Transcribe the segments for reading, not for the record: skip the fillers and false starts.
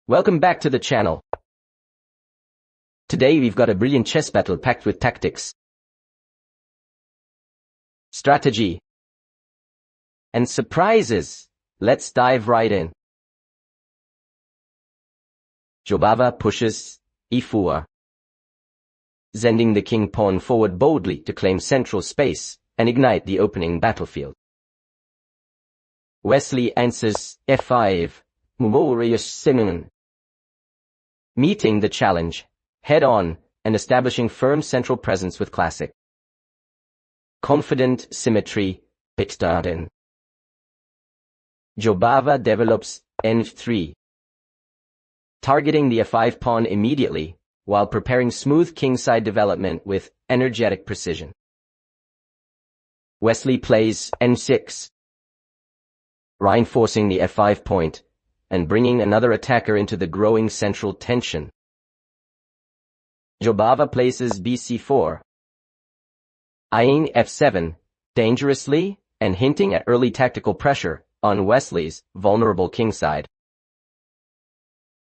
Welcome back to the channel. Today we've got a brilliant chess battle packed with tactics, strategy, and surprises. Let's dive right in. Jobava pushes e4, sending the king pawn forward boldly to claim central space and ignite the opening battlefield. Wesley answers f5, meeting the challenge head-on and establishing firm central presence with classic, confident symmetry. Jobava develops n3, targeting the f5 pawn immediately while preparing smooth kingside development with energetic precision. Wesley plays n6, reinforcing the f5 point and bringing another attacker into the growing central tension. Jobava places bc4, eyeing f7 dangerously and hinting at early tactical pressure on Wesley's vulnerable kingside.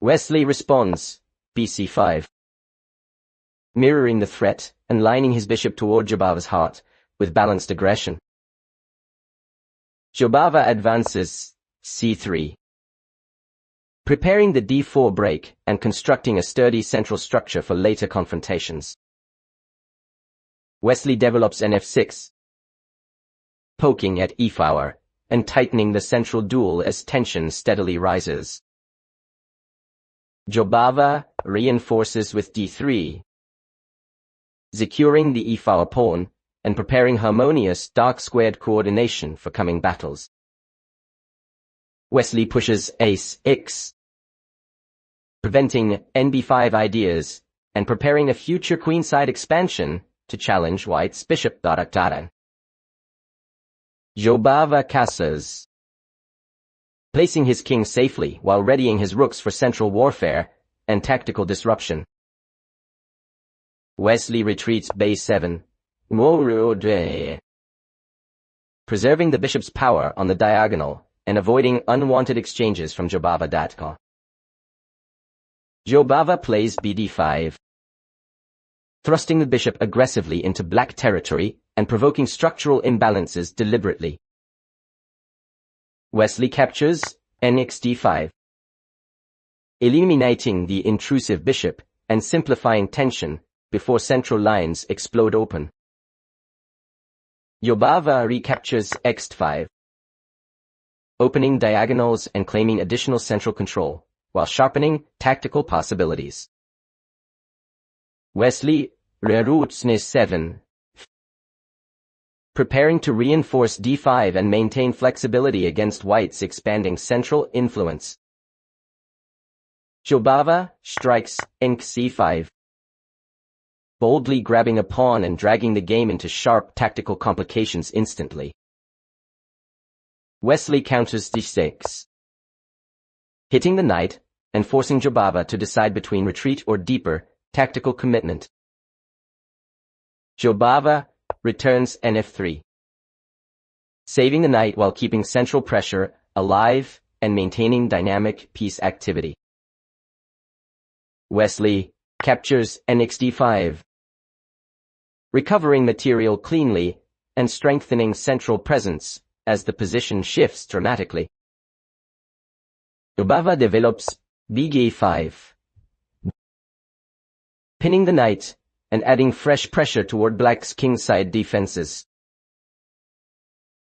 Wesley responds bc5, mirroring the threat and lining his bishop toward Jobava's heart with balanced aggression. Jobava advances c3, preparing the d4 break and constructing a sturdy central structure for later confrontations. Wesley develops nf6, poking at e4 and tightening the central duel as tension steadily rises. Jobava reinforces with d3, securing the e4 pawn and preparing harmonious dark-squared coordination for coming battles. Wesley pushes ace-x, preventing nb5 ideas and preparing a future queenside expansion to challenge White's bishop. Jobava castles, placing his king safely while readying his rooks for central warfare and tactical disruption. Wesley retreats b7, preserving the bishop's power on the diagonal and avoiding unwanted exchanges from Jobava. Jobava plays bd5, thrusting the bishop aggressively into black territory and provoking structural imbalances deliberately. Wesley captures nxd5, eliminating the intrusive bishop and simplifying tension before central lines explode open. Jobava recaptures x5, opening diagonals and claiming additional central control, while sharpening tactical possibilities. Wesley reroutes n7, preparing to reinforce d5 and maintain flexibility against White's expanding central influence. Jobava strikes nc5, boldly grabbing a pawn and dragging the game into sharp tactical complications instantly. Wesley counters d6, hitting the knight and forcing Jobava to decide between retreat or deeper tactical commitment. Jobava returns nf3, saving the knight while keeping central pressure alive and maintaining dynamic piece activity. Wesley captures nxd5, recovering material cleanly and strengthening central presence as the position shifts dramatically. Jobava develops bg5, pinning the knight and adding fresh pressure toward Black's kingside defenses.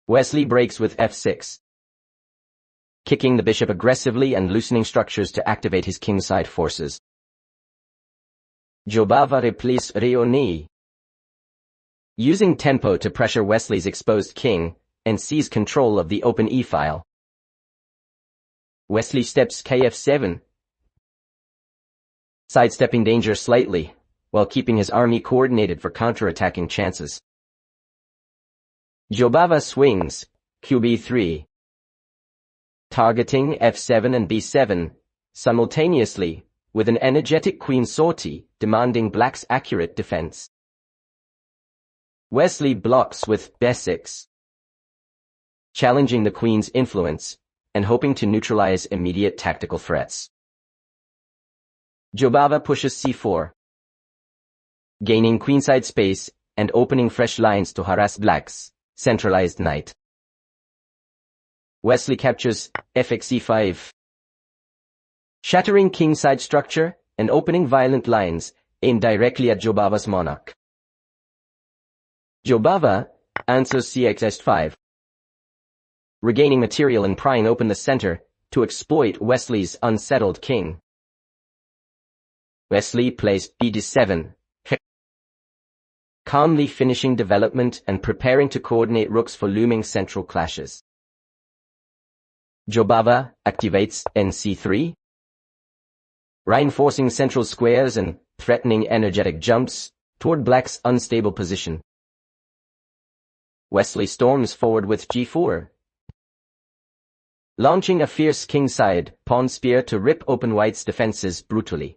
Wesley breaks with f6, kicking the bishop aggressively and loosening structures to activate his kingside forces. Jobava replies Rioni, using tempo to pressure Wesley's exposed king and seize control of the open e-file. Wesley steps kf7, sidestepping danger slightly, while keeping his army coordinated for counterattacking chances. Jobava swings qb3, targeting f7 and b7, simultaneously, with an energetic queen sortie demanding Black's accurate defense. Wesley blocks with b6, challenging the queen's influence and hoping to neutralize immediate tactical threats. Jobava pushes c4, gaining queenside space and opening fresh lines to harass black's centralized knight. Wesley captures fx e5, shattering kingside structure and opening violent lines aimed directly at Jobava's monarch. Jobava answers cx5, regaining material and prying open the center to exploit Wesley's unsettled king. Wesley plays bd7, calmly finishing development and preparing to coordinate rooks for looming central clashes. Jobava activates nc3, reinforcing central squares and threatening energetic jumps toward black's unstable position. Wesley storms forward with g4, launching a fierce kingside pawn spear to rip open white's defenses brutally.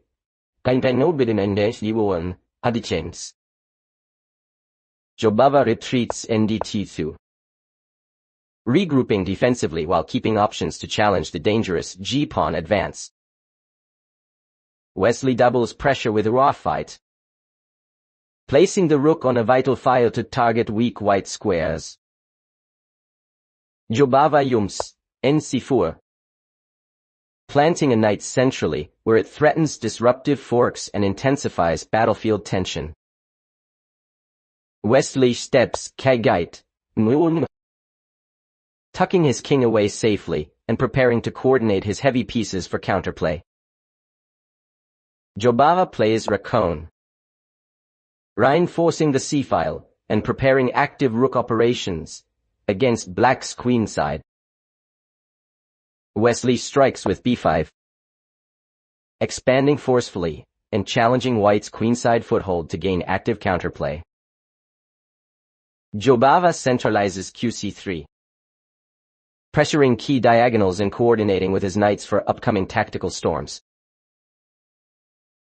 Jobava retreats ndt2, regrouping defensively while keeping options to challenge the dangerous g-pawn advance. Wesley doubles pressure with raw fight, placing the rook on a vital file to target weak white squares. Jobava jumps nc4, planting a knight centrally where it threatens disruptive forks and intensifies battlefield tension. Wesley steps kagite, tucking his king away safely and preparing to coordinate his heavy pieces for counterplay. Jobava plays rakone, reinforcing the c-file and preparing active rook operations against black's queenside. Wesley strikes with b5, expanding forcefully and challenging white's queenside foothold to gain active counterplay. Jobava centralizes qc3, pressuring key diagonals and coordinating with his knights for upcoming tactical storms.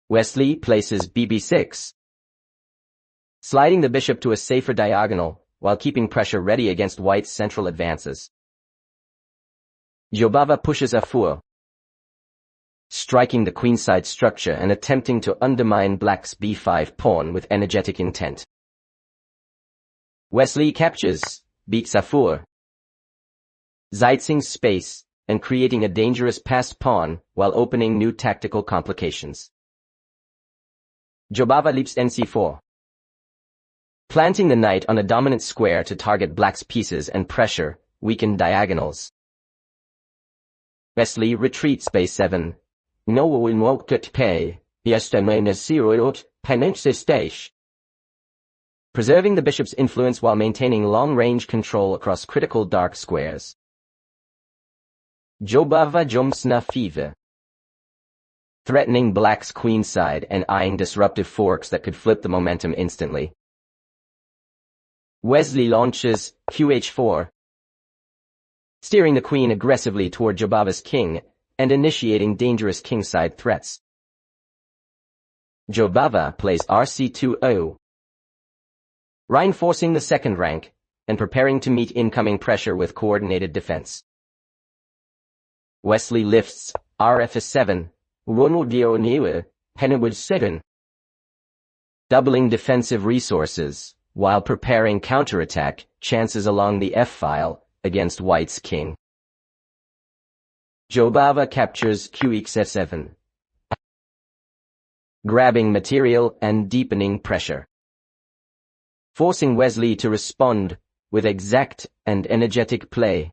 Wesley places bb6, sliding the bishop to a safer diagonal while keeping pressure ready against white's central advances. Jobava pushes a4, striking the queenside structure and attempting to undermine black's b5 pawn with energetic intent. Wesley captures bx4, zeitzing space and creating a dangerous passed pawn while opening new tactical complications. Jobava leaps nc4, planting the knight on a dominant square to target black's pieces and pressure weakened diagonals. Wesley retreats b7, preserving the bishop's influence while maintaining long-range control across critical dark squares. Jobava jumps na5, threatening black's queenside and eyeing disruptive forks that could flip the momentum instantly. Wesley launches qh4, steering the queen aggressively toward Jobava's king and initiating dangerous kingside threats. Jobava plays rc2, reinforcing the second rank and preparing to meet incoming pressure with coordinated defense. Wesley lifts rf7, doubling defensive resources while preparing counterattack chances along the f-file against white's king. Jobava captures qx7, grabbing material and deepening pressure, forcing Wesley to respond with exact and energetic play.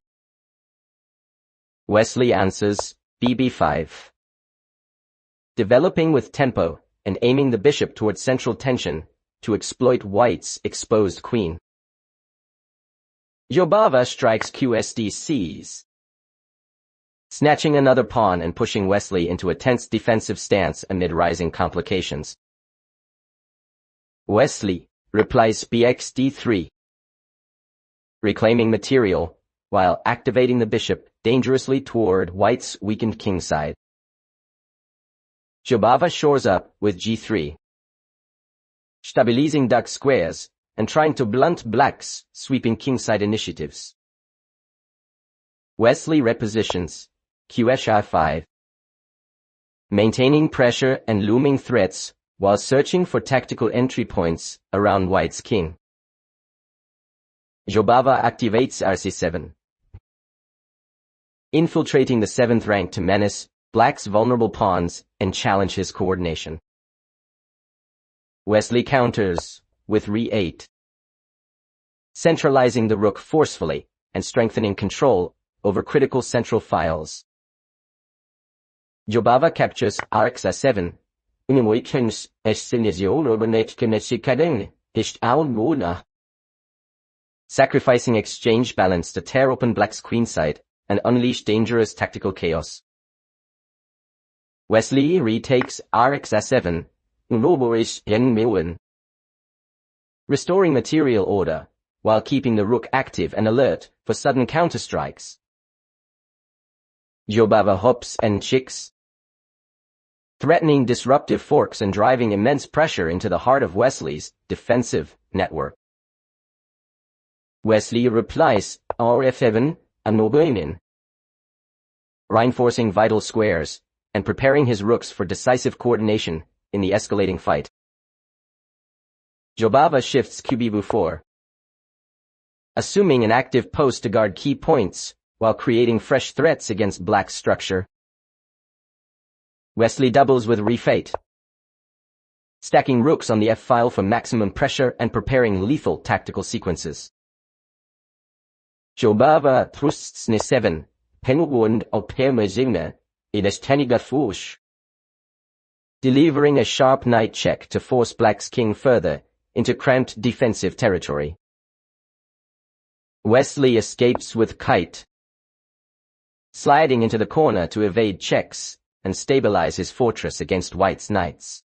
Wesley answers bb5, developing with tempo and aiming the bishop toward central tension to exploit white's exposed queen. Jobava strikes qsd6, snatching another pawn and pushing Wesley into a tense defensive stance amid rising complications. Wesley replies bxd3, reclaiming material while activating the bishop dangerously toward white's weakened kingside. Jobava shores up with g3, stabilizing dark squares and trying to blunt black's sweeping kingside initiatives. Wesley repositions qh5, maintaining pressure and looming threats while searching for tactical entry points around white's king. Jobava activates RC7, infiltrating the 7th rank to menace black's vulnerable pawns and challenge his coordination. Wesley counters with Re8, centralizing the rook forcefully and strengthening control over critical central files. Jobava captures RxA7, sacrificing exchange balance to tear open black's queenside and unleash dangerous tactical chaos. Wesley retakes RxA7, restoring material order while keeping the rook active and alert for sudden counterstrikes. Jobava hops and chicks, threatening disruptive forks and driving immense pressure into the heart of Wesley's defensive network. Wesley replies RF7 and reinforcing vital squares and preparing his rooks for decisive coordination in the escalating fight. Jobava shifts QBV4, assuming an active post to guard key points while creating fresh threats against black's structure. Wesley doubles with Re8, stacking rooks on the F-file for maximum pressure and preparing lethal tactical sequences. Jobava thrusts N7, penwund op Permazigna, delivering a sharp knight check to force black's king further into cramped defensive territory. Wesley escapes with Kite, sliding into the corner to evade checks and stabilize his fortress against white's knights.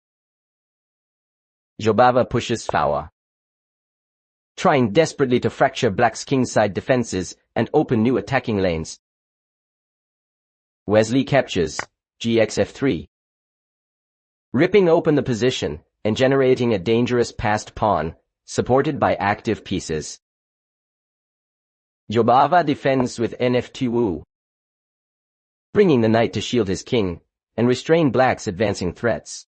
Jobava pushes Fawa, trying desperately to fracture black's kingside defenses and open new attacking lanes. Wesley captures GXF3, ripping open the position and generating a dangerous passed pawn supported by active pieces. Jobava defends with NF2, bringing the knight to shield his king and restrain black's advancing threats.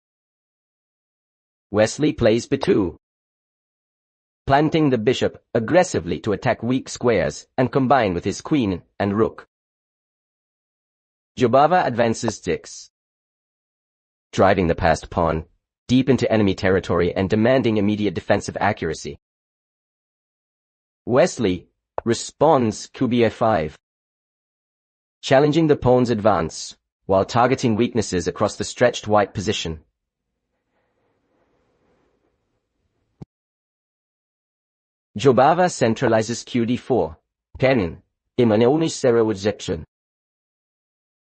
Wesley plays B2, planting the bishop aggressively to attack weak squares and combine with his queen and rook. Jobava advances 6, driving the passed pawn deep into enemy territory and demanding immediate defensive accuracy. Wesley responds QBF5, challenging the pawn's advance while targeting weaknesses across the stretched white position. Jobava centralizes QD4,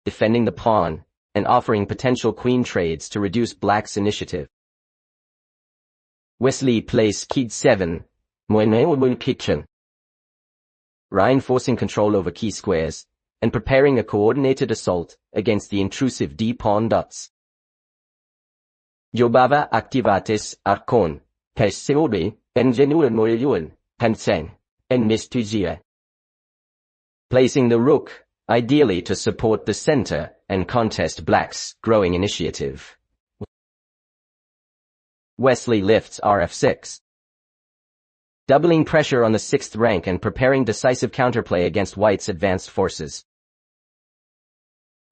defending the pawn and offering potential queen trades to reduce black's initiative. Wesley plays Kid7, reinforcing control over key squares and preparing a coordinated assault against the intrusive d-pawn dots. Jobava activates Archon, placing the rook ideally to support the center and contest black's growing initiative. Wesley lifts RF6, doubling pressure on the 6th rank and preparing decisive counterplay against white's advanced forces.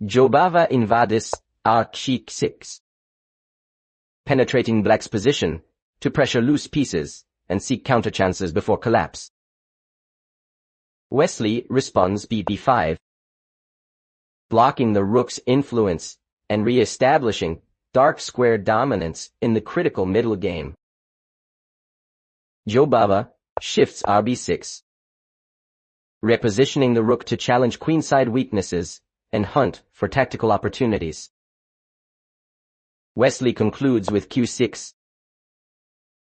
Jobava invades Rc6, penetrating black's position to pressure loose pieces and seek counterchances before collapse. Wesley responds BB5, blocking the rook's influence and re-establishing dark square dominance in the critical middle game. Jobava shifts RB6, repositioning the rook to challenge queenside weaknesses and hunt for tactical opportunities. Wesley concludes with Q6,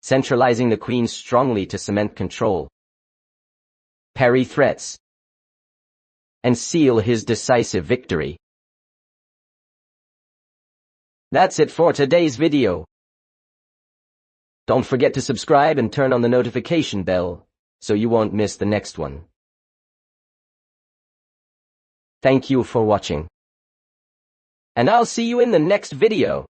centralizing the queen strongly to cement control, parry threats, and seal his decisive victory. That's it for today's video. Don't forget to subscribe and turn on the notification bell so you won't miss the next one. Thank you for watching. and I'll see you in the next video.